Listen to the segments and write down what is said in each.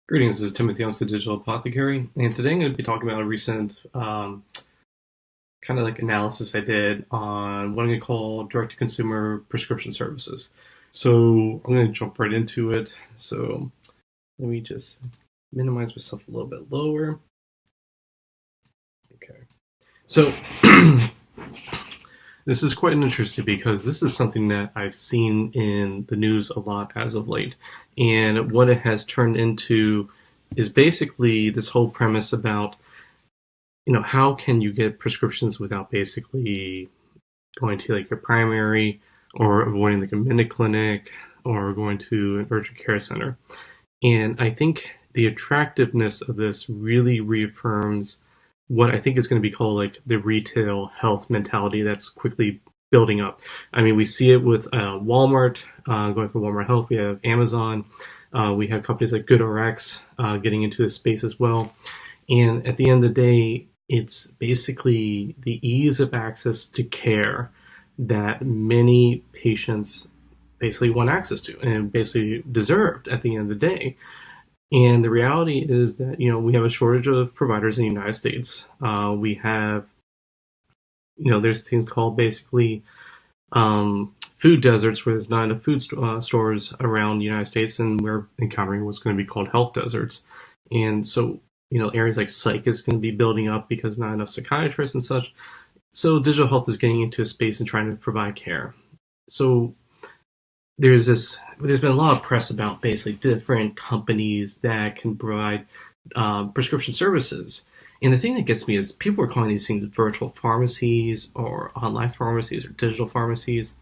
Greetings, this is Timothy. I'm the Digital Apothecary, and today I'm going to be talking about a recent kind of like analysis I did on what I'm going to call direct-to-consumer prescription services. So I'm going to jump right into it. So let me just minimize myself a little bit lower. Okay. So this is quite interesting because this is something that I've seen in the news a lot as of late. And what it has turned into is basically this whole premise about, how can you get prescriptions without basically going to like your primary or avoiding like a minute clinic or going to an urgent care center. And I think the attractiveness of this really reaffirms what I think is going to be called like the retail health mentality that's quickly building up. I mean, we see it with Walmart going for Walmart Health. We have Amazon. We have companies like GoodRx getting into this space as well. And at the end of the day, it's basically the ease of access to care that many patients basically want access to and basically deserved at the end of the day. And the reality is that, we have a shortage of providers in the United States. We have, there's things called basically food deserts where there's not enough food stores around the United States, and we're encountering what's going to be called health deserts. And so, areas like psych is going to be building up because not enough psychiatrists and such. So digital health is getting into a space and trying to provide care. So there's been a lot of press about basically different companies that can provide prescription services. And the thing that gets me is people are calling these things virtual pharmacies or online pharmacies or digital pharmacies.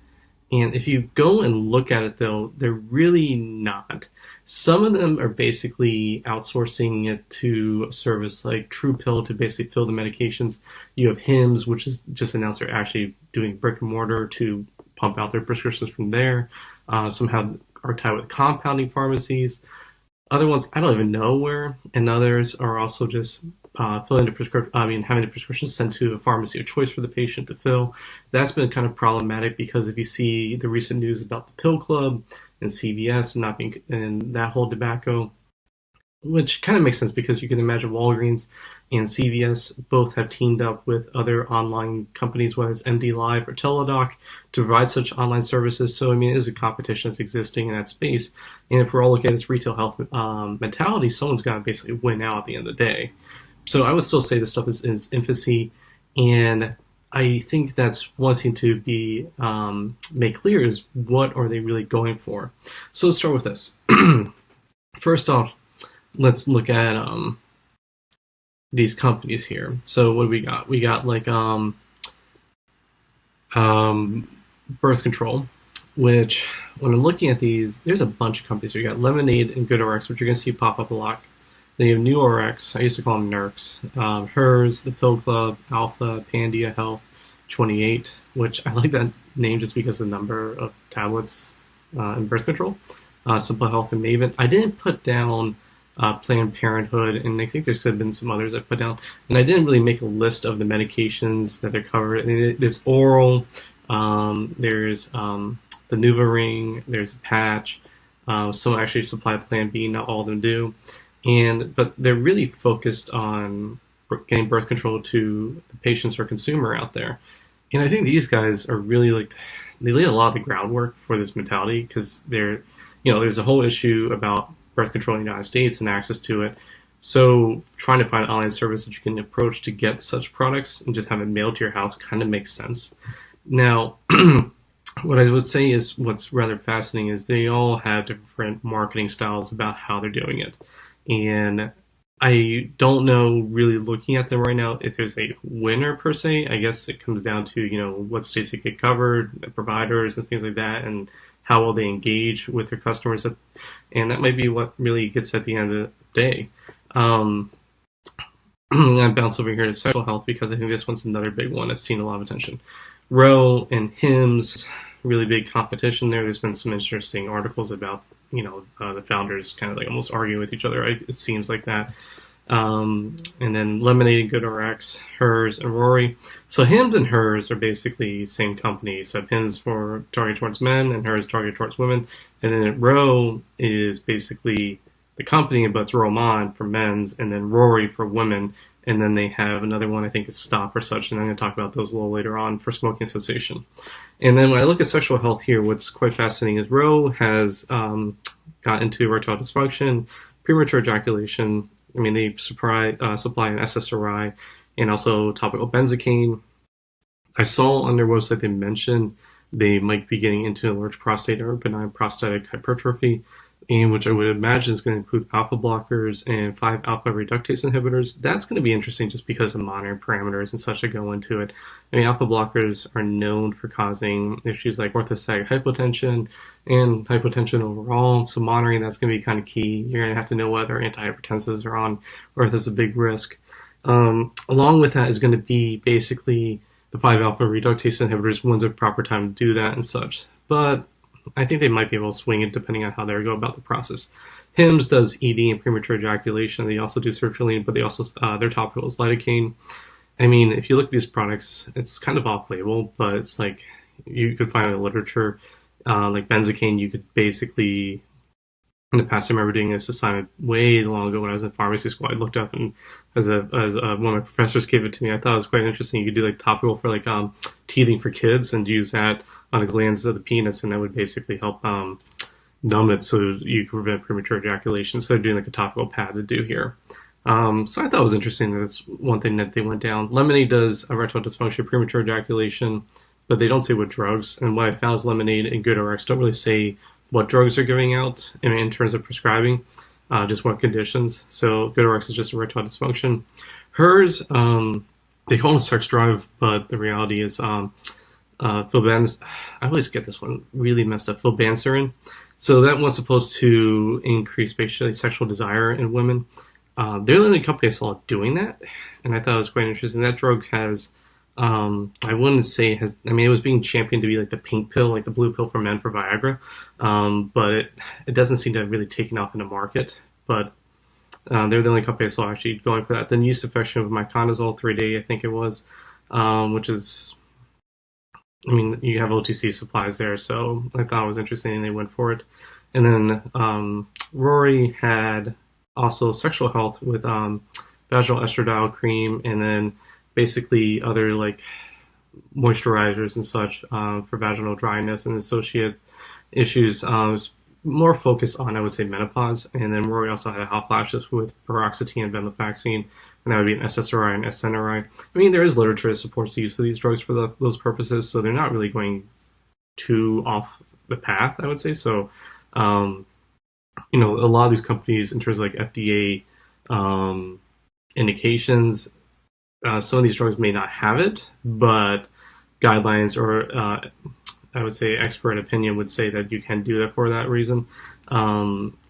And if you go and look at it, though, they're really not. Some of them are basically outsourcing it to a service like TruePill to basically fill the medications. You have Hims, which is just announced they're actually doing brick and mortar to pump out their prescriptions from there. Some are tied with compounding pharmacies. Other ones, I don't even know where. And others are also just having the prescription sent to a pharmacy of choice for the patient to fill. That's been kind of problematic because if you see the recent news about the Pill Club and CVS and that whole debacle, which kind of makes sense because you can imagine Walgreens and CVS both have teamed up with other online companies, whether it's MD Live or Teladoc, to provide such online services. So, it is a competition that's existing in that space. And if we're all looking at this retail health mentality, someone's got to basically win out at the end of the day. So I would still say this stuff is in its infancy, and I think that's one thing to be made clear is what are they really going for. So let's start with this. First off, let's look at these companies here. So what do we got? We got like birth control, which when I'm looking at these, there's a bunch of companies. So you got Lemonade and GoodRx, which you're going to see pop up a lot. Then you have NURX, I used to call them NURX, Hers, The Pill Club, Alpha, Pandia Health, 28, which I like that name just because of the number of tablets in birth control, Simple Health and Maven. I didn't put down Planned Parenthood, and I think there could have been some others I put down, and I didn't really make a list of the medications that are covered. I mean, it's oral, there's the NuvaRing, there's a patch, some actually supply Plan B, not all of them do. But they're really focused on getting birth control to the patients or consumer out there. And I think these guys are really they lay a lot of the groundwork for this mentality because there's a whole issue about birth control in the United States and access to it. So trying to find an online service that you can approach to get such products and just have it mailed to your house kind of makes sense. Now, what I would say is what's rather fascinating is they all have different marketing styles about how they're doing it. And I don't know, really looking at them right now, if there's a winner per se. I guess it comes down to, what states they get covered, the providers and things like that, and how well they engage with their customers. And that might be what really gets at the end of the day. I'm going to bounce over here to sexual health because I think this one's another big one that's seen a lot of attention. Roe and Hims, really big competition there. There's been some interesting articles about the founders kind of like almost arguing with each other. It seems like that. And then Lemonade and GoodRx, Hers, and Rory. So Hims and Hers are basically same company. So Hims for targeted towards men and Hers targeted towards women. And then Row is basically the company, but it's Roman for men's, and then Rory for women, and then they have another one I think is Stop or such, and I'm going to talk about those a little later on for smoking cessation. And then when I look at sexual health here, what's quite fascinating is Roe has got into erectile dysfunction, premature ejaculation. I mean, they supply an SSRI and also topical benzocaine. I saw on their website they mentioned they might be getting into enlarged prostate or benign prostatic hypertrophy, and which I would imagine is going to include alpha blockers and 5-alpha reductase inhibitors. That's going to be interesting just because of monitoring parameters and such that go into it. I mean, alpha blockers are known for causing issues like orthostatic hypotension and hypotension overall, so monitoring that's going to be kind of key. You're going to have to know whether antihypertensives are on or if there's a big risk. Along with that is going to be basically the 5-alpha reductase inhibitors, when's the proper time to do that and such. But I think they might be able to swing it depending on how they go about the process. Hims does ED and premature ejaculation. They also do sertraline, but they also their topical is lidocaine. I mean, if you look at these products, it's kind of off-label, but it's like you could find in the literature, like benzocaine, you could basically. In the past, I remember doing this assignment way long ago when I was in pharmacy school. I looked up and as one of my professors gave it to me, I thought it was quite interesting. You could do like topical for like teething for kids and use that on the glands of the penis, and that would basically help numb it so you could prevent premature ejaculation. So they're doing like a topical pad to do here. So I thought it was interesting. That's one thing that they went down. Lemonade does erectile dysfunction, premature ejaculation, but they don't say what drugs. And what I found is Lemonade and GoodRx don't really say what drugs they're giving out in terms of prescribing, just what conditions. So GoodRx is just erectile dysfunction. Hers, they call it a sex drive, but the reality is I always get this one really messed up, Philbanserin. So that one's supposed to increase basically sexual desire in women. They're the only company I saw doing that, and I thought it was quite interesting. That drug has I wouldn't say it has. I mean, it was being championed to be like the pink pill, like the blue pill for men for Viagra, but it doesn't seem to have really taken off in the market. But they're the only company I saw actually going for that. Then use affection of miconazole 3-day, I think it was, which is, I mean, you have OTC supplies there, so I thought it was interesting, and they went for it. And then Rory had also sexual health with vaginal estradiol cream, and then basically other like moisturizers and such for vaginal dryness and associated issues. More focused on, I would say, menopause. And then Rory also had hot flashes with paroxetine and venlafaxine, and that would be an SSRI and SNRI. I mean, there is literature that supports the use of these drugs for those purposes, so they're not really going too off the path, I would say. So, a lot of these companies, in terms of like FDA indications, some of these drugs may not have it, but guidelines or I would say expert opinion would say that you can do that for that reason,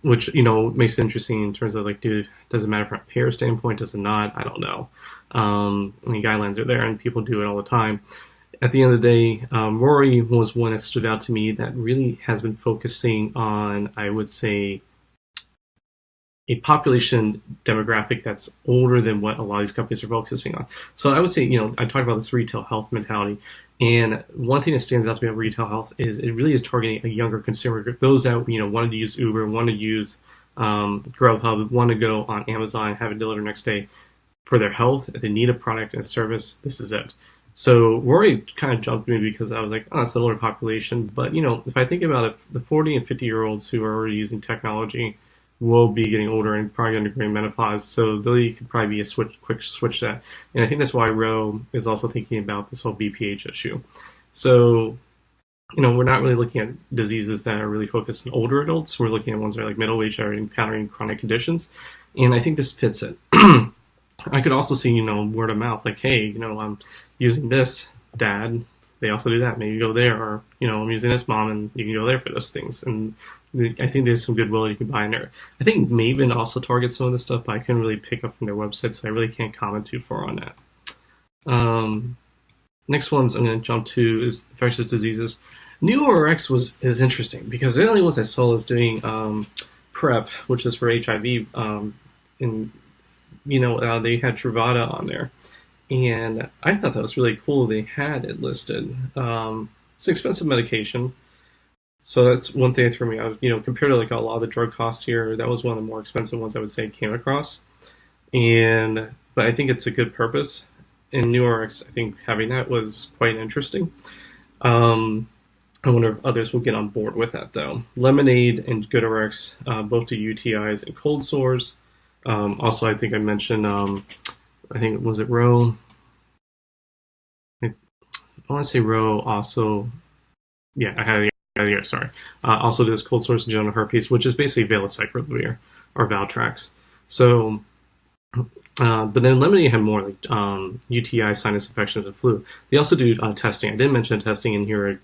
which makes it interesting in terms of like, does it matter from a payer standpoint? Does it not? I don't know. I mean, guidelines are there and people do it all the time. At the end of the day, Rory was one that stood out to me that really has been focusing on, I would say, a population demographic that's older than what a lot of these companies are focusing on. So I would say, I talked about this retail health mentality, and one thing that stands out to me about retail health is it really is targeting a younger consumer group. Those that wanted to use Uber, want to use Grubhub, want to go on Amazon and have it delivered next day for their health. If they need a product and a service, this is it. So Rory kind of jumped me because I was like, oh, it's an older population. But if I think about it, the 40 and 50-year-olds who are already using technology will be getting older and probably undergoing menopause, so they could probably be a quick switch that. And I think that's why Roe is also thinking about this whole BPH issue. So, we're not really looking at diseases that are really focused on older adults. We're looking at ones that are like middle-aged that are encountering chronic conditions, and I think this fits it. I could also see, word of mouth, like, hey, I'm using this, Dad. They also do that. Maybe you go there, or I'm using this, Mom, and you can go there for those things. And I think there's some goodwill you can buy in there. I think Maven also targets some of this stuff, but I couldn't really pick up from their website, so I really can't comment too far on that. Next ones I'm going to jump to is infectious diseases. NURX is interesting because they're the only ones I saw is doing PrEP, which is for HIV, and they had Truvada on there, and I thought that was really cool. They had it listed. It's an expensive medication. So that's one thing that threw me out. Compared to like a lot of the drug costs here, that was one of the more expensive ones I would say came across. But I think it's a good purpose. In NURX, I think having that was quite interesting. Um, I wonder if others will get on board with that though. Lemonade and GoodRx both do UTIs and cold sores. Also, I think I mentioned, I think was it Roe? I want to say Roe also. Yeah, I had it here. Sorry. Also, does cold sores and genital herpes, which is basically valacyclovir or Valtrex. So, but then Lemonade had more like UTI, sinus infections, and flu. They also do testing. I didn't mention testing in here.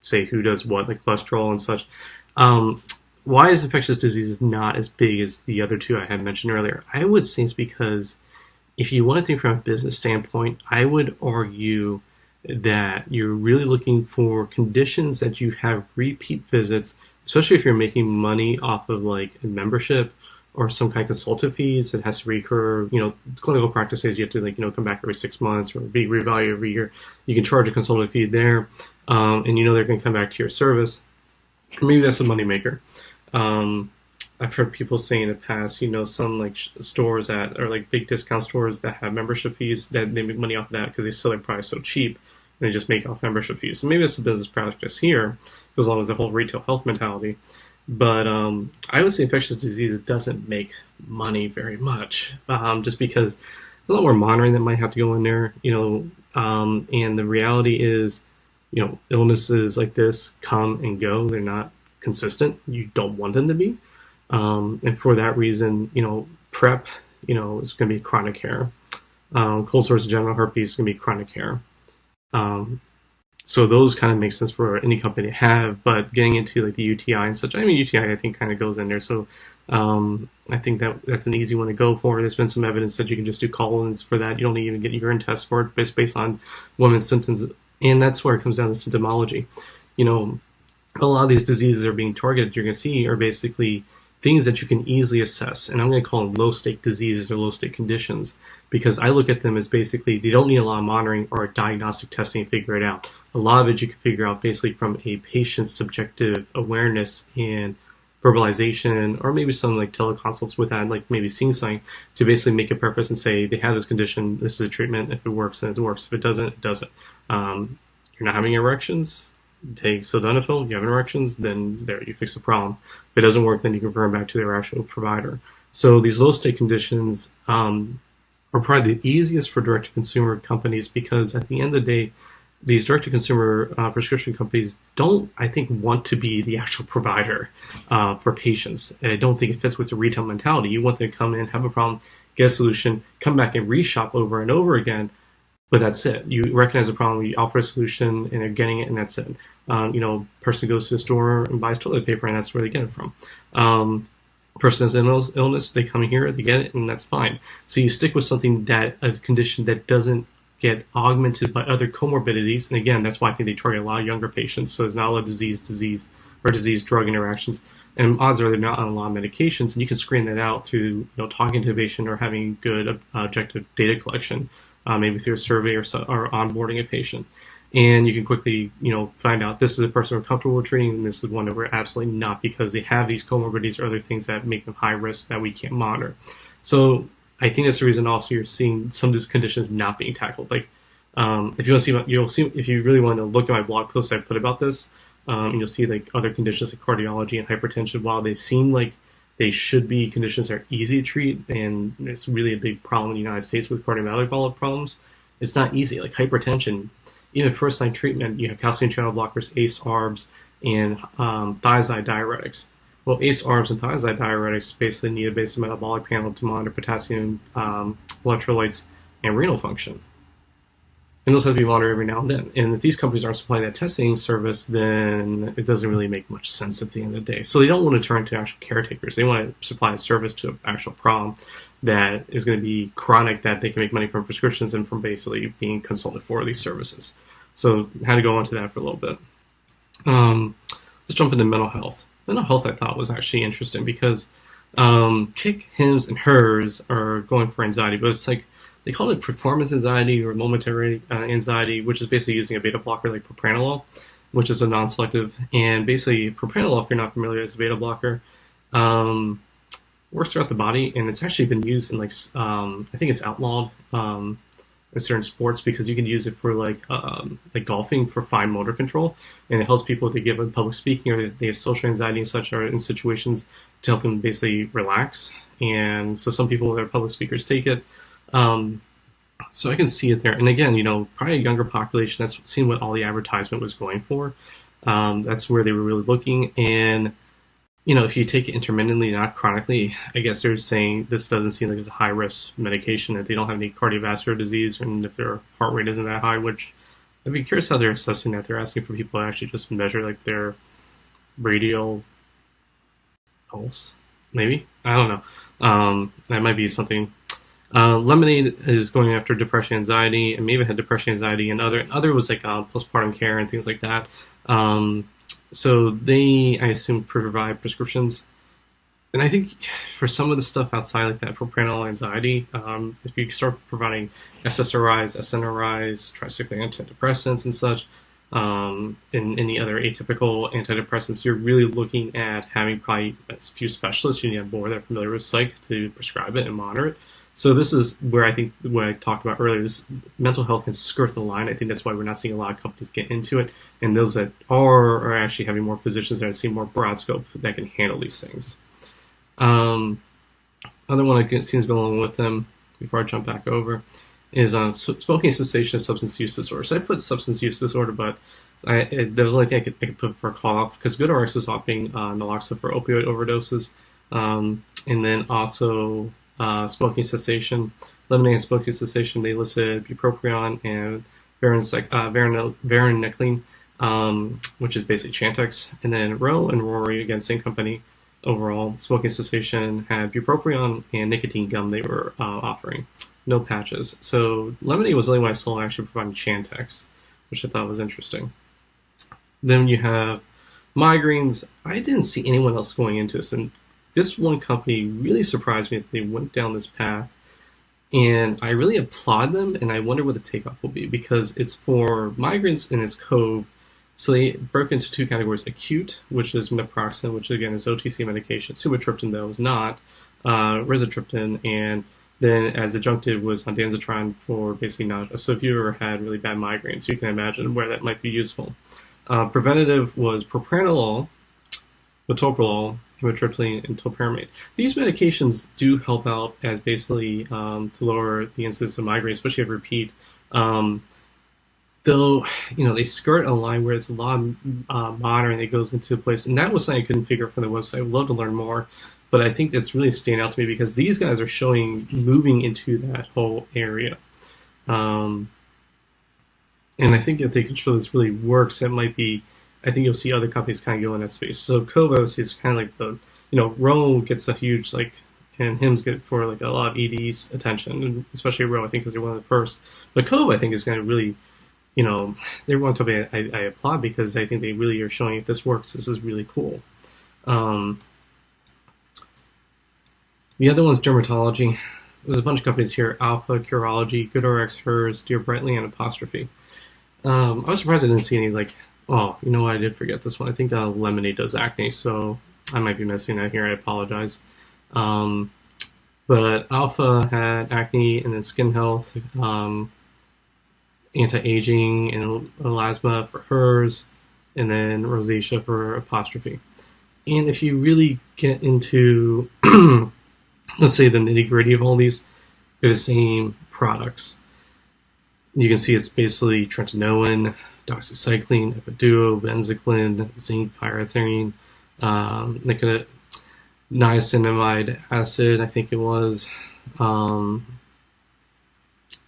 Say who does what, like cholesterol and such. Um, why is infectious disease not as big as the other two I had mentioned earlier? I would say it's because if you want to think from a business standpoint, I would argue that you're really looking for conditions that you have repeat visits, especially if you're making money off of like a membership or some kind of consultant fees that has to recur. Clinical practices you have to come back every 6 months or be reevaluated every year. You can charge a consultant fee there, and they're going to come back to your service. Or maybe that's a moneymaker. I've heard people say in the past, some like stores that are like big discount stores that have membership fees that they make money off of that because they sell their product so cheap and they just make off membership fees. So maybe it's a business practice here, as long as the whole retail health mentality. But I would say infectious disease doesn't make money very much, just because there's a lot more monitoring that might have to go in there, and the reality is, illnesses like this come and go. They're not consistent. You don't want them to be. And for that reason, PrEP, is going to be chronic care. Cold sores and genital herpes is going to be chronic care. So those kind of make sense for any company to have, but getting into like the UTI and such, UTI I think kind of goes in there. So I think that's an easy one to go for. There's been some evidence that you can just do call-ins for that. You don't even get urine tests for it based on women's symptoms, and that's where it comes down to symptomology. A lot of these diseases are being targeted. You're going to see are basically things that you can easily assess, and I'm going to call them low-stake diseases or low-stake conditions because I look at them as basically they don't need a lot of monitoring or diagnostic testing to figure it out. A lot of it you can figure out basically from a patient's subjective awareness and verbalization, or maybe some like teleconsults with that, like maybe seeing something to basically make a purpose and say they have this condition, this is a treatment. If it works, then it works. If it doesn't, it doesn't. You're not having erections, take sildenafil. You have erections, then there you fix the problem. If it doesn't work, then you can refer back to their actual provider. So these low-stake conditions are probably the easiest for direct-to-consumer companies because at the end of the day, these direct-to-consumer prescription companies don't, I think, want to be the actual provider for patients. I don't think it fits with the retail mentality. You want them to come in, have a problem, get a solution, come back and reshop over and over again, but that's it. You recognize the problem, you offer a solution, and they're getting it, and that's it. Person goes to the store and buys toilet paper, and that's where they get it from. Person has an illness, they come here, they get it, and that's fine. So you stick with something a condition that doesn't get augmented by other comorbidities, and again, that's why I think they target a lot of younger patients. So there's not a lot of disease-drug interactions, and odds are they're not on a lot of medications, and you can screen that out through talking to a patient or having good objective data collection, maybe through a survey or onboarding a patient. And you can quickly, find out this is a person we're comfortable with treating, and this is one that we're absolutely not because they have these comorbidities or other things that make them high risk that we can't monitor. So I think that's the reason also you're seeing some of these conditions not being tackled. Like, if you want to see, if you really want to look at my blog post I put about this, you'll see like other conditions like cardiology and hypertension. While they seem like they should be conditions that are easy to treat, and it's really a big problem in the United States with cardiometabolic problems, it's not easy. Like hypertension, even first-line treatment, you have calcium channel blockers, ACE, ARBs, and thiazide diuretics. Well, ACE, ARBs, and thiazide diuretics basically need a basic metabolic panel to monitor potassium, electrolytes, and renal function. And those have to be monitored every now and then. And if these companies aren't supplying that testing service, then it doesn't really make much sense at the end of the day. So they don't want to turn to actual caretakers. They want to supply a service to an actual problem that is going to be chronic, that they can make money from prescriptions and from basically being consulted for these services. So I had to go into that for a little bit. Let's jump into mental health. Mental health I thought was actually interesting because Kick, Hims, and Hers are going for anxiety, but it's like they call it performance anxiety or momentary anxiety, which is basically using a beta blocker like propranolol. which is a non-selective. And basically, propranolol, if you're not familiar, is a beta blocker. Works throughout the body, and it's actually been used in like I think it's outlawed in certain sports because you can use it for like golfing for fine motor control, and it helps people if they give up public speaking or they have social anxiety and such, or in situations to help them basically relax. And so some people that are public speakers take it. So I can see it there. And again, probably a younger population. That's seen what all the advertisement was going for. That's where they were really looking. And if you take it intermittently, not chronically, I guess they're saying this doesn't seem like it's a high-risk medication, that they don't have any cardiovascular disease, and if their heart rate isn't that high, which I'd be curious how they're assessing that. They're asking for people to actually just measure like their radial pulse, maybe? I don't know. That might be something. Lemonade is going after depression, anxiety, and maybe had depression, anxiety, and other was like postpartum care and things like that. So they, I assume, provide prescriptions. And I think for some of the stuff outside like that, propranolol, anxiety, if you start providing SSRIs, SNRIs, tricyclic antidepressants and such, and any other atypical antidepressants, you're really looking at having probably a few specialists. You need more that are familiar with psych to prescribe it and monitor it. So this is where I think what I talked about earlier, this mental health can skirt the line. I think that's why we're not seeing a lot of companies get into it. And those that are actually having more physicians that are seeing more broad scope that can handle these things. Other one I see going along with them, before I jump back over, is smoking cessation of substance use disorder. So I put substance use disorder, but that was the only thing I could put for a call-off, because GoodRx was offering naloxone for opioid overdoses. And then also smoking cessation, lemonade and smoking cessation, they listed bupropion and varenicline, which is basically Chantix. And then Roe and Rory, again, same company. Overall, smoking cessation had bupropion and nicotine gum they were offering. No patches. So lemonade was the only one I saw actually providing Chantix, which I thought was interesting. Then you have migraines. I didn't see anyone else going into this, and this one company really surprised me that they went down this path, and I really applaud them, and I wonder what the takeoff will be, because it's for migraines and it's Cove. So they broke into two categories: acute, which is naproxen, which again is OTC medication; sumatriptan, though, is not; rizatriptan, and then as adjunctive was ondansetron for basically nausea. So if you ever had really bad migraines, you can imagine where that might be useful. Preventative was propranolol, metoprolol, amitriptyline, and topiramate. These medications do help out as basically to lower the incidence of migraine, especially if repeat. Though, they skirt a line where it's a lot of monitoring that goes into place. And that was something I couldn't figure out from the website. I would love to learn more. But I think that's really staying out to me, because these guys are showing moving into that whole area. And I think if they can show this really works, it might be, I think you'll see other companies kind of go in that space. So Cove, obviously, is kind of like the, Roe gets a huge, and Hims get for a lot of ED's attention, and especially Roe, I think, because they're one of the first. But Cove, I think, is going to really, they're one company I applaud, because I think they really are showing if this works, this is really cool. The other one's Dermatology. There's a bunch of companies here: Alpha, Curology, GoodRx, Hers, Dear Brightly, and Apostrophe. I was surprised I didn't see any oh, you know what, I did forget this one. I think Lemonade does acne, so I might be missing that here. I apologize. But Alpha had acne, and then skin health, anti-aging, and elasma for Hers, and then rosacea for Apostrophe. And if you really get into, let's say, the nitty-gritty of all these, they're the same products. You can see it's basically tretinoin, doxycycline, epiduo, benzocaine, zinc, pyrethrin, niacinamide acid, I think it was,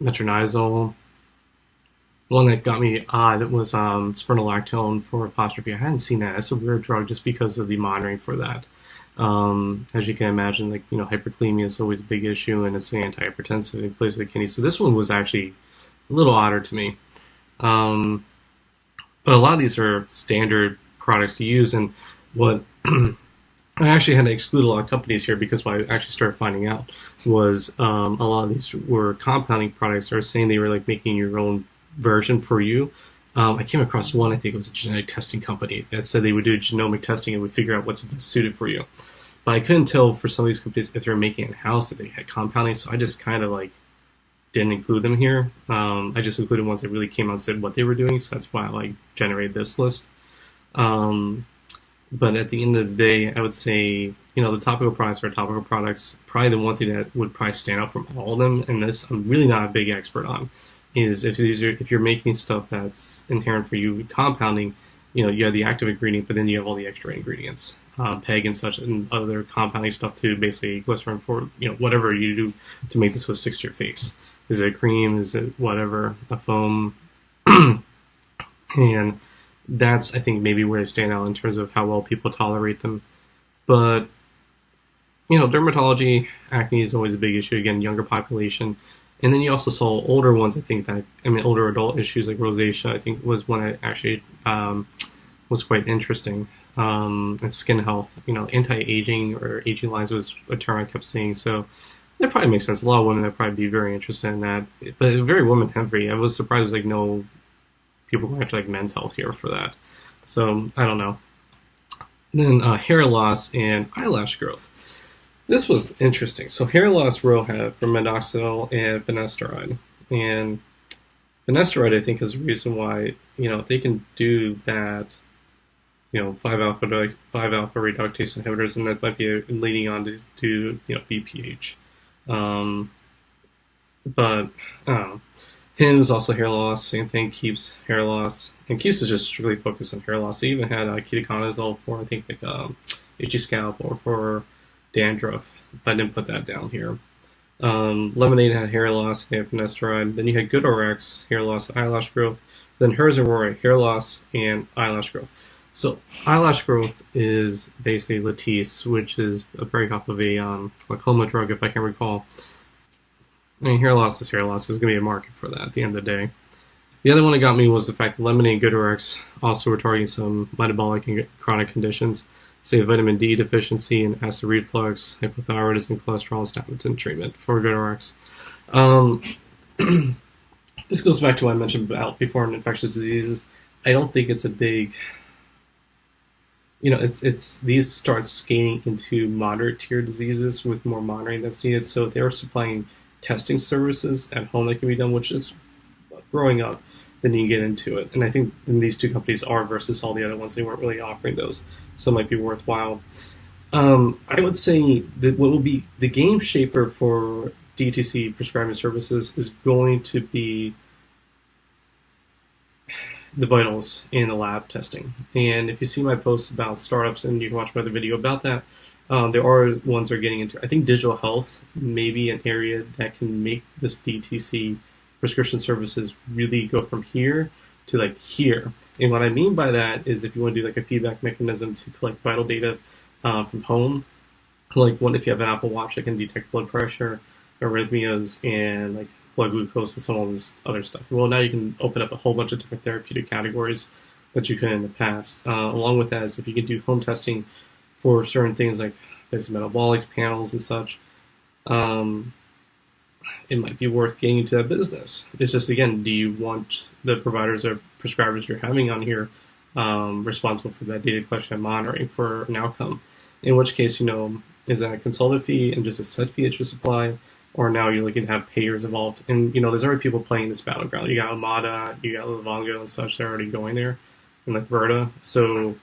metronidazole. One that got me odd was spironolactone for Apostrophe. I hadn't seen that. That's a weird drug just because of the monitoring for that. As you can imagine, hyperkalemia is always a big issue, and it's an antihypertensive in place of the kidney. So this one was actually a little odder to me. But a lot of these are standard products to use, and what I actually had to exclude a lot of companies here, because what I actually started finding out was a lot of these were compounding products, or saying they were making your own version for you. I came across one, I think it was a genetic testing company that said they would do genomic testing and would figure out what's best suited for you. But I couldn't tell for some of these companies if they were making it in-house, if they had compounding, so I just kind of like didn't include them here. I just included ones that really came out and said what they were doing, so that's why I like generated this list. Um, but at the end of the day, I would say, the topical products are topical products. Probably the one thing that would probably stand out from all of them, and this I'm really not a big expert on, is if you're making stuff that's inherent for you compounding, you have the active ingredient, but then you have all the extra ingredients, PEG and such, and other compounding stuff too, basically glycerin for whatever you do to make this so sticks to your face. Is it a cream? Is it whatever, a foam? And that's, I think, maybe where they stand out in terms of how well people tolerate them. But dermatology, acne is always a big issue. Again, younger population. And then you also saw older ones, older adult issues like rosacea, I think was one that actually was quite interesting. And skin health, anti-aging or aging lines was a term I kept seeing. So that probably makes sense. A lot of women would probably be very interested in that. But very women heavy. I was surprised, no people going after men's health here for that. So I don't know. Then hair loss and eyelash growth. This was interesting. So hair loss row had for minoxidil and finasteride. And finasteride, I think, is the reason why, they can do that, 5-alpha reductase inhibitors, and that might be leading on to BPH. But Hims also hair loss, same thing, Keeps hair loss. And Keeps is just really focused on hair loss. They even had ketoconazole for, I think, itchy scalp or for dandruff. I didn't put that down here. Lemonade had hair loss, they had finasteride. Then you had GoodRx, hair loss, eyelash growth. Then Hers and Rory, hair loss and eyelash growth. So eyelash growth is basically Latisse, which is a break off of a glaucoma drug, if I can recall. Hair loss is hair loss. There's going to be a market for that at the end of the day. The other one that got me was the fact that Lemonade and GoodRx also were targeting some metabolic and chronic conditions, say vitamin D deficiency and acid reflux, hypothyroidism, cholesterol, and statin treatment for GoodRx. This goes back to what I mentioned about before in infectious diseases. I don't think it's a big, it's these start scaling into moderate tier diseases with more monitoring that's needed. So they're supplying testing services at home that can be done, which is growing up. Then you get into it, and I think these two companies are versus all the other ones. They weren't really offering those, so it might be worthwhile. I would say that what will be the game shaper for DTC prescribing services is going to be the vitals in the lab testing. And if you see my posts about startups, and you can watch my other video about that, there are ones that are getting into. I think digital health may be an area that can make this DTC prescription services really go from here to here. And what I mean by that is if you want to do a feedback mechanism to collect vital data from home, what if you have an Apple Watch that can detect blood pressure, arrhythmias, and blood glucose and some of this other stuff. Well, now you can open up a whole bunch of different therapeutic categories that you can in the past. Along with that is if you can do home testing for certain things like metabolic panels and such, it might be worth getting into that business. It's just, again, do you want the providers or prescribers you're having on here responsible for that data collection and monitoring for an outcome? In which case, is that a consultant fee and just a set fee that you supply? Or now you're looking to have payers involved. And, there's already people playing this battleground. You got Amada, you got Livongo and such. They're already going there. And Verta. So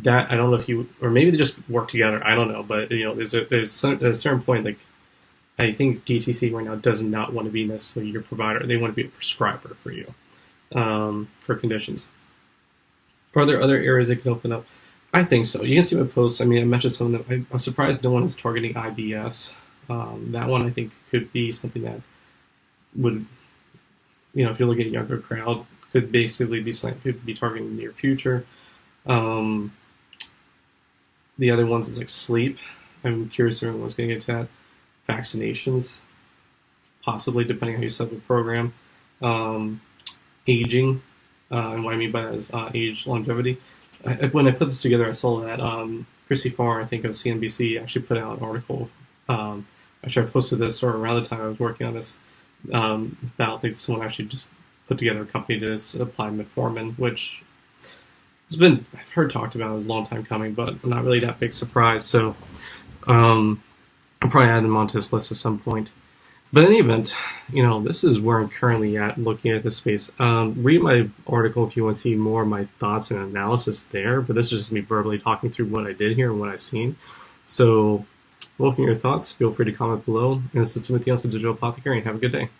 that, I don't know if or maybe they just work together. I don't know. But, there's a certain point, I think DTC right now does not want to be necessarily your provider. They want to be a prescriber for you for conditions. Are there other areas that can open up? I think so. You can see my posts. I mentioned some of them. I'm surprised no one is targeting IBS. That one I think could be something that would, if you look at a younger crowd, could basically be something could be targeting in the near future. The other ones is sleep. I'm curious if everyone's going to get to that. Vaccinations, possibly, depending on how you set up the program. Aging, and what I mean by that is age longevity. When I put this together, I saw that Chrissy Farr, I think of CNBC, actually put out an article. Actually, I posted this around the time I was working on this. I think someone actually just put together a company to apply metformin, which I've heard talked about. It was a long time coming, but not really that big surprise. So I'll probably add them onto this list at some point. But in any event, this is where I'm currently at looking at this space. Read my article if you want to see more of my thoughts and analysis there, but this is just me verbally talking through what I did here and what I've seen. So welcome your thoughts. Feel free to comment below. And this is Timothy, the Digital Apothecary, and have a good day.